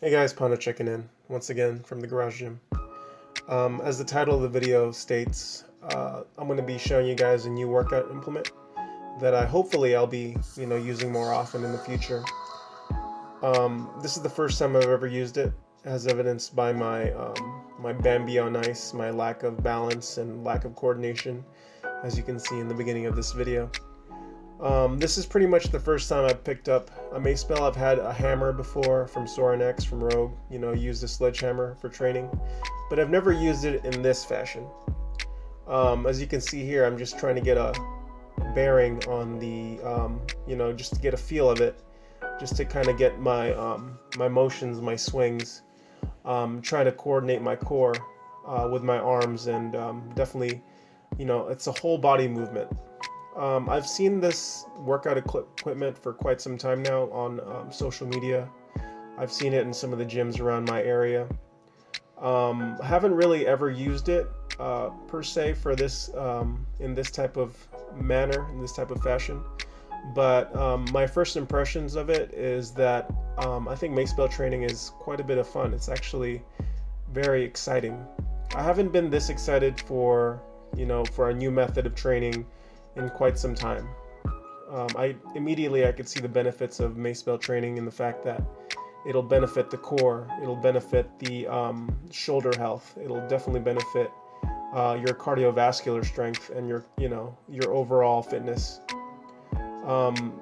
Hey guys, Pando checking in once again from the garage gym. As the title of the video states, I'm going to be showing you guys a new workout implement that hopefully I'll be using more often in the future. This is the first time I've ever used it, as evidenced by my Bambi on ice, my lack of balance and lack of coordination, as you can see in the beginning of this video. This is pretty much the first time I've picked up a Macebell. I've had a hammer before from Sorinex, from Rogue, used a sledgehammer for training, but I've never used it in this fashion. As you can see here, I'm just trying to get a bearing on the, just to get a feel of it, just to kind of get my motions, my swings, trying to coordinate my core with my arms, and definitely, it's a whole body movement. I've seen this workout equipment for quite some time now on social media. I've seen it in some of the gyms around my area. I haven't really ever used it per se for this in this type of manner, in this type of fashion. But my first impressions of it is that I think Macebell training is quite a bit of fun. It's actually very exciting. I haven't been this excited for a new method of training in quite some time. I could see the benefits of Macebell training in the fact that it'll benefit the core, it'll benefit the shoulder health, it'll definitely benefit your cardiovascular strength and your overall fitness.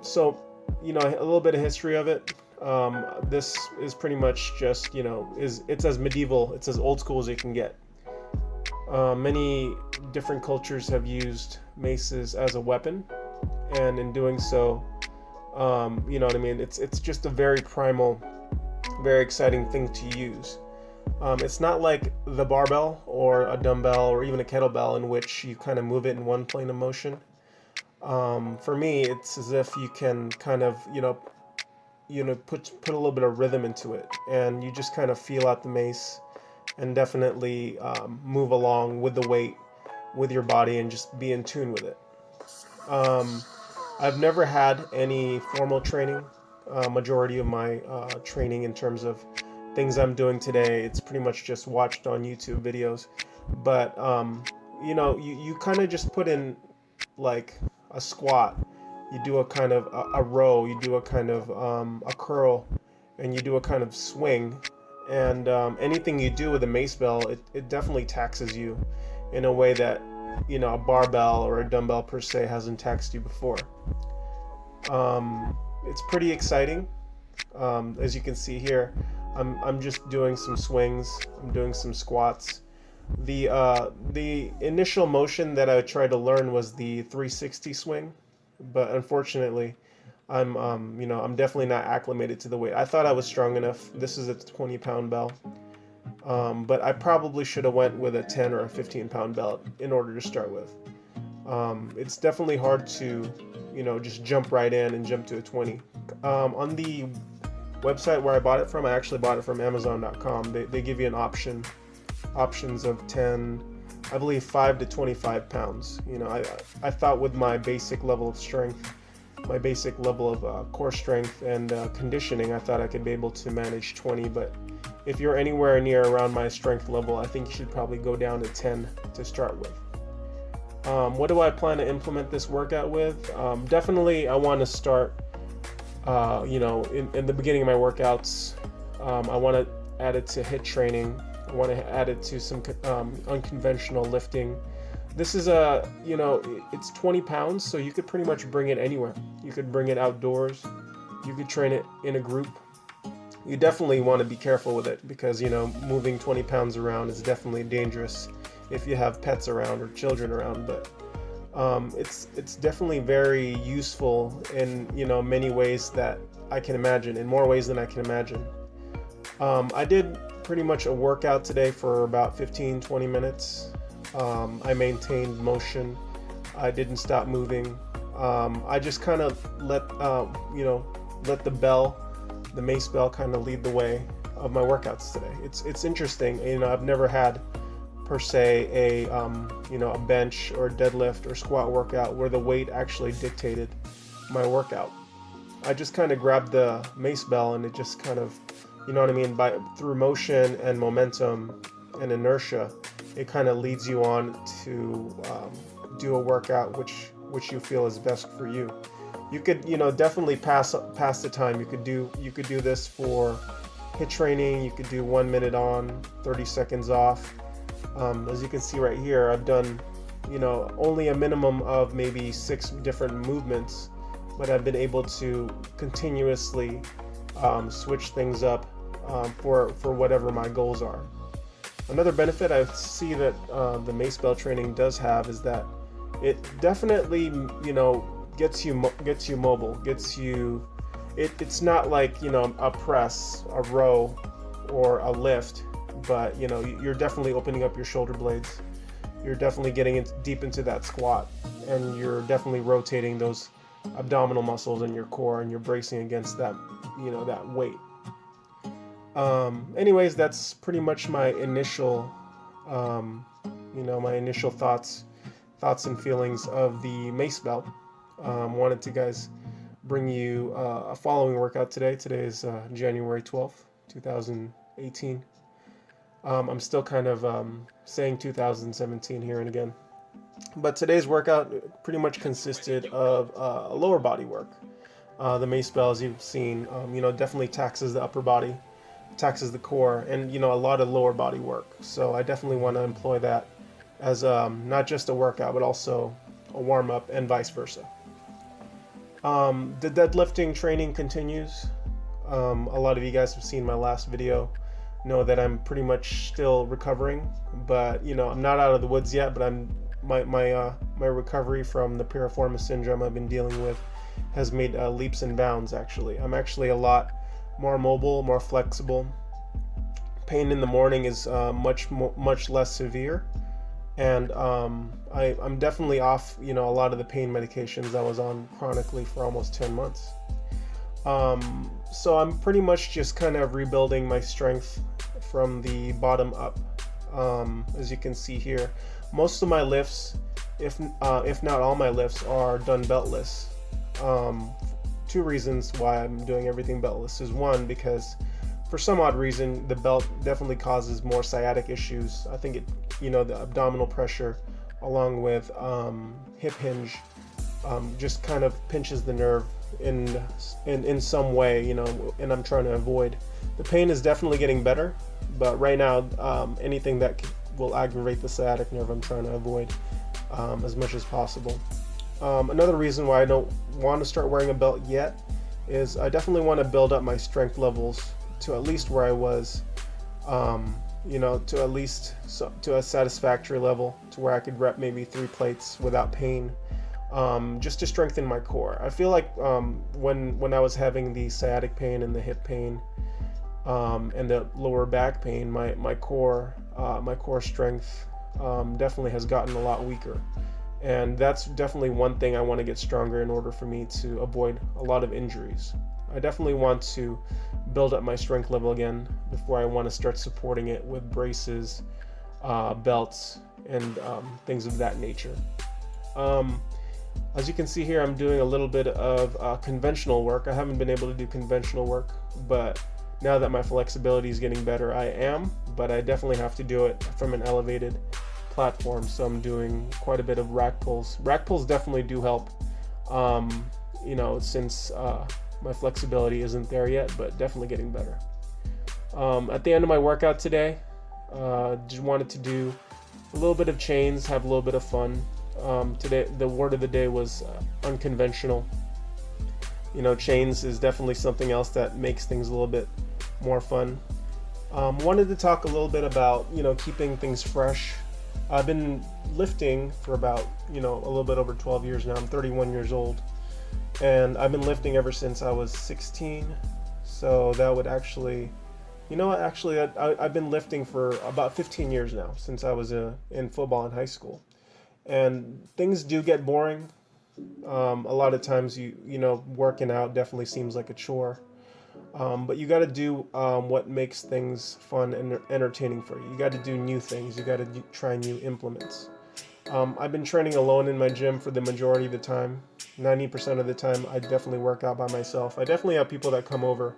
So a little bit of history of it. This is pretty much just it's as medieval, it's as old school as it can get. Many different cultures have used maces as a weapon, and in doing so, it's just a very primal, very exciting thing to use. It's not like the barbell or a dumbbell or even a kettlebell in which you kind of move it in one plane of motion. For me, it's as if you can kind of put a little bit of rhythm into it, and you just kind of feel out the mace and definitely move along with the weight, with your body, and just be in tune with it. I've never had any formal training. Majority of my training in terms of things I'm doing today, it's pretty much just watched on YouTube videos. But you kind of just put in like a squat, you do a kind of a row, you do a kind of a curl, and you do a kind of swing. And anything you do with a Macebell, it definitely taxes you in a way that a barbell or a dumbbell per se hasn't taxed you before. It's pretty exciting. As you can see here, I'm just doing some swings, I'm doing some squats. The initial motion that I tried to learn was the 360 swing, but unfortunately I'm definitely not acclimated to the weight. I thought I was strong enough. This is a 20-pound bell, but I probably should have went with a 10 or a 15-pound bell in order to start with. It's definitely hard to just jump right in and jump to a 20. On the website where I bought it from, I actually bought it from Amazon.com. They give you an options of 10, I believe 5 to 25 pounds. I thought with my basic level of strength, my basic level of core strength and conditioning, I thought I could be able to manage 20, but if you're anywhere near around my strength level, I think you should probably go down to 10 to start with. What do I plan to implement this workout with? Definitely I want to start in the beginning of my workouts. I want to add it to HIIT training. I want to add it to some unconventional lifting. This is it's 20 pounds, so you could pretty much bring it anywhere. You could bring it outdoors. You could train it in a group. You definitely want to be careful with it because, moving 20 pounds around is definitely dangerous if you have pets around or children around. But it's definitely very useful in, many ways that I can imagine, in more ways than I can imagine. I did pretty much a workout today for about 15-20 minutes. I maintained motion. I didn't stop moving. I just kind of let the Macebell kind of lead the way of my workouts today. It's interesting. I've never had per se a bench or deadlift or squat workout where the weight actually dictated my workout. I just kind of grabbed the Macebell and it just kind of you know what I mean, through motion and momentum and inertia, it kind of leads you on to do a workout which you feel is best for you. You could, you know, definitely pass the time. You could do this for HIIT training. You could do 1 minute on, 30 seconds off. As you can see right here, I've done, you know, only a minimum of maybe 6 different movements, but I've been able to continuously switch things up for whatever my goals are. Another benefit I see that the Macebell training does have is that it definitely, you know, gets you mobile, gets you. It's not like, you know, a press, a row, or a lift, but you know, you're definitely opening up your shoulder blades. You're definitely getting deep into that squat, and you're definitely rotating those abdominal muscles in your core, and you're bracing against that, you know, that weight. Anyways, that's pretty much my initial, you know, my initial thoughts and feelings of the Macebell. Wanted to guys bring you a following workout today. Today is January 12th, 2018. I'm still kind of saying 2017 here and again. But today's workout pretty much consisted of a lower body work. The Macebell, as you've seen, you know, definitely taxes the upper body, taxes the core, and, you know, a lot of lower body work. So I definitely want to employ that as not just a workout, but also a warm-up and vice versa. The deadlifting training continues. A lot of you guys have seen my last video, know that I'm pretty much still recovering, but you know, I'm not out of the woods yet, but my recovery from the piriformis syndrome I've been dealing with has made leaps and bounds. Actually, I'm actually a lot more mobile, more flexible. Pain in the morning is much less severe, and I'm definitely off, you know, a lot of the pain medications I was on chronically for almost 10 months. So I'm pretty much just kind of rebuilding my strength from the bottom up. As you can see here, most of my lifts, if not all my lifts, are done beltless. 2 reasons why I'm doing everything beltless is, one, because for some odd reason the belt definitely causes more sciatic issues. I think it, you know, the abdominal pressure along with hip hinge just kind of pinches the nerve in some way, you know, and I'm trying to avoid. The pain is definitely getting better, but right now anything that will aggravate the sciatic nerve I'm trying to avoid as much as possible. Another reason why I don't want to start wearing a belt yet is I definitely want to build up my strength levels to at least where I was, you know, to at least to a satisfactory level, to where I could rep maybe 3 plates without pain, just to strengthen my core. I feel like when I was having the sciatic pain and the hip pain and the lower back pain, my core strength definitely has gotten a lot weaker. And that's definitely one thing I want to get stronger in order for me to avoid a lot of injuries. I definitely want to build up my strength level again before I want to start supporting it with braces, belts, and things of that nature. As you can see here, I'm doing a little bit of conventional work. I haven't been able to do conventional work, but now that my flexibility is getting better, I am, but I definitely have to do it from an elevated platform, so I'm doing quite a bit of rack pulls. Rack pulls definitely do help, you know, since my flexibility isn't there yet, but definitely getting better. At the end of my workout today, just wanted to do a little bit of chains, have a little bit of fun. Today, the word of the day was unconventional. You know, chains is definitely something else that makes things a little bit more fun. Wanted to talk a little bit about, you know, keeping things fresh. I've been lifting for about, you know, a little bit over 12 years now. I'm 31 years old, and I've been lifting ever since I was 16. So that would actually, you know what, actually I've been lifting for about 15 years now, since I was in football in high school. And things do get boring. A lot of times, you know, working out definitely seems like a chore. But you got to do what makes things fun and entertaining for you. You got to do new things. You got to try new implements. I've been training alone in my gym for the majority of the time. 90% of the time, I definitely work out by myself. I definitely have people that come over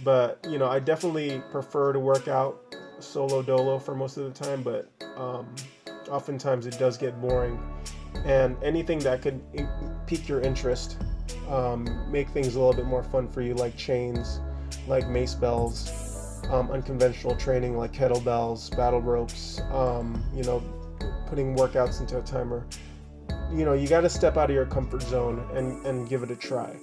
But you know, I definitely prefer to work out solo dolo for most of the time, but oftentimes it does get boring. And anything that could pique your interest, make things a little bit more fun for you, like chains, like Macebells, unconventional training like kettlebells, battle ropes, you know, putting workouts into a timer. You know, you got to step out of your comfort zone and give it a try.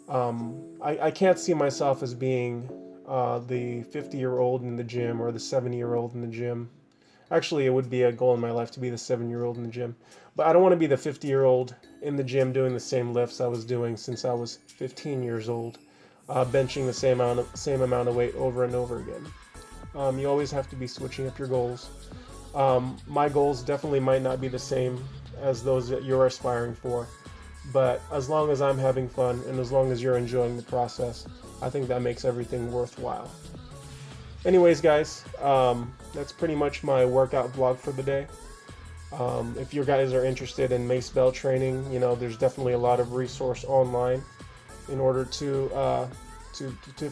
I can't see myself as being the 50-year-old in the gym or the 70-year-old in the gym. Actually, it would be a goal in my life to be the 7-year-old in the gym. But I don't want to be the 50-year-old in the gym doing the same lifts I was doing since I was 15 years old, benching the same amount of weight over and over again. You always have to be switching up your goals. My goals definitely might not be the same as those that you're aspiring for, but as long as I'm having fun and as long as you're enjoying the process, I think that makes everything worthwhile. Anyways, guys, that's pretty much my workout vlog for the day. If you guys are interested in Macebell training, you know, there's definitely a lot of resource online in order to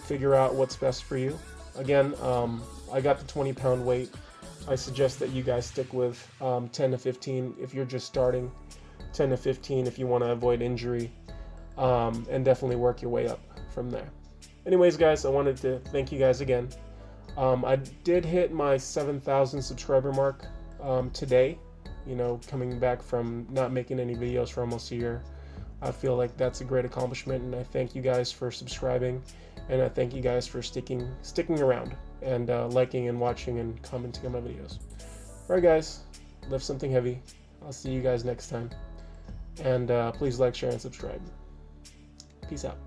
figure out what's best for you. Again, I got the 20-pound weight. I suggest that you guys stick with 10 to 15 if you're just starting, 10 to 15 if you want to avoid injury, and definitely work your way up from there. Anyways, guys, I wanted to thank you guys again. I did hit my 7,000 subscriber mark today, you know, coming back from not making any videos for almost a year. I feel like that's a great accomplishment, and I thank you guys for subscribing, and I thank you guys for sticking around and liking and watching and commenting on my videos. Alright guys, lift something heavy. I'll see you guys next time. And please like, share, and subscribe. Peace out.